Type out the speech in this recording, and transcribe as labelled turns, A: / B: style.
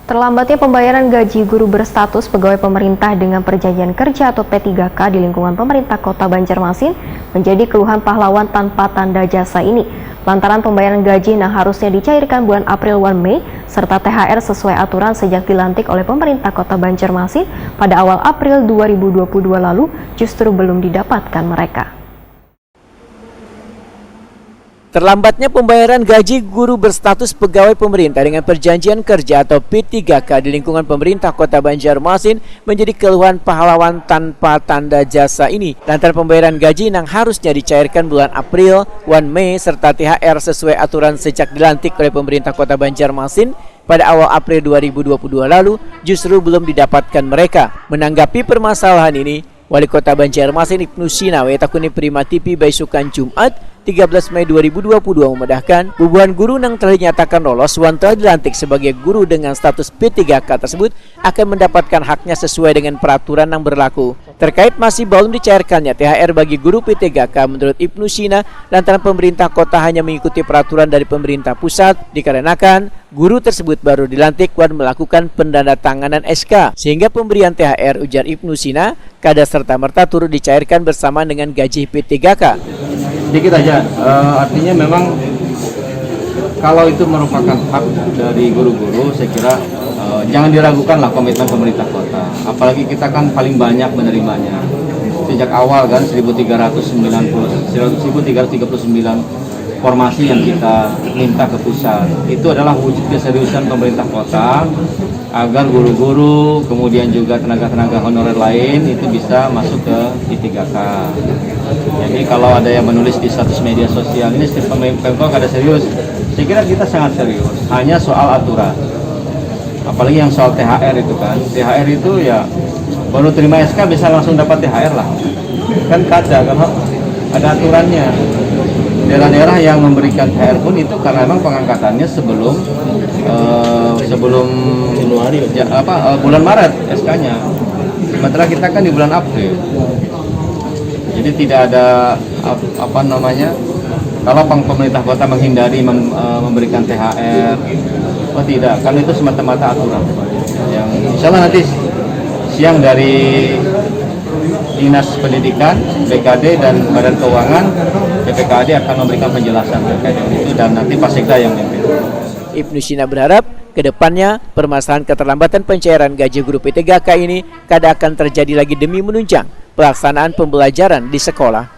A: Terlambatnya pembayaran gaji guru berstatus pegawai pemerintah dengan perjanjian kerja atau P3K di lingkungan pemerintah Kota Banjarmasin menjadi keluhan pahlawan tanpa tanda jasa ini. Lantaran pembayaran gaji yang harusnya dicairkan bulan April 1 Mei serta THR sesuai aturan sejak dilantik oleh pemerintah Kota Banjarmasin pada awal April 2022 lalu justru belum didapatkan mereka.
B: Terlambatnya pembayaran gaji guru berstatus pegawai pemerintah dengan perjanjian kerja atau P3K di lingkungan pemerintah Kota Banjarmasin menjadi keluhan pahlawan tanpa tanda jasa ini. Lantaran pembayaran gaji yang harusnya dicairkan bulan April 1 Mei serta THR sesuai aturan sejak dilantik oleh pemerintah Kota Banjarmasin pada awal April 2022 lalu justru belum didapatkan mereka. Menanggapi permasalahan ini, Wali Kota Banjarmasin Ibnu Sina Wetakuni Prima TV Baisukan Jumat 13 Mei 2022 memedahkan bubuhan guru yang telah dinyatakan lolos wan telah dilantik sebagai guru dengan status P3K tersebut akan mendapatkan haknya sesuai dengan peraturan yang berlaku. Terkait masih belum dicairkannya THR bagi guru P3K menurut Ibnu Sina lantaran pemerintah kota hanya mengikuti peraturan dari pemerintah pusat dikarenakan guru tersebut baru dilantik wan melakukan pendandatanganan SK sehingga pemberian THR ujar Ibnu Sina kada serta-merta turut dicairkan bersama dengan gaji P3K.
C: Sedikit aja, artinya memang kalau itu merupakan hak dari guru-guru, saya kira jangan diragukan lah komitmen pemerintah kota. Apalagi kita kan paling banyak menerimanya. Sejak awal kan 1339 formasi yang kita minta ke pusat. Itu adalah wujud keseriusan pemerintah kota agar guru-guru, kemudian juga tenaga-tenaga honorer lain itu bisa masuk ke P3K. Jadi kalau ada yang menulis di status media sosial ini Pemkot ada serius, saya kira kita sangat serius. Hanya soal aturan, apalagi yang soal THR itu kan, THR itu ya baru terima SK bisa langsung dapat THR lah, kan kada kan ada aturannya. Daerah-daerah yang memberikan THR pun itu karena memang pengangkatannya sebelum bulan Maret SK-nya. Sementara kita kan di bulan April. Jadi tidak ada kalau pemerintah kota menghindari memberikan THR, tidak, karena itu semata-mata aturan. Yang insya Allah nanti siang dari Dinas Pendidikan, BKD dan Badan Keuangan, BPKD akan memberikan penjelasan terkait dengan itu dan nanti Pak Sekda yang memimpin.
B: Ibnu Sina berharap kedepannya permasalahan keterlambatan pencairan gaji guru P3K ini kada akan terjadi lagi demi menunjang pelaksanaan pembelajaran di sekolah.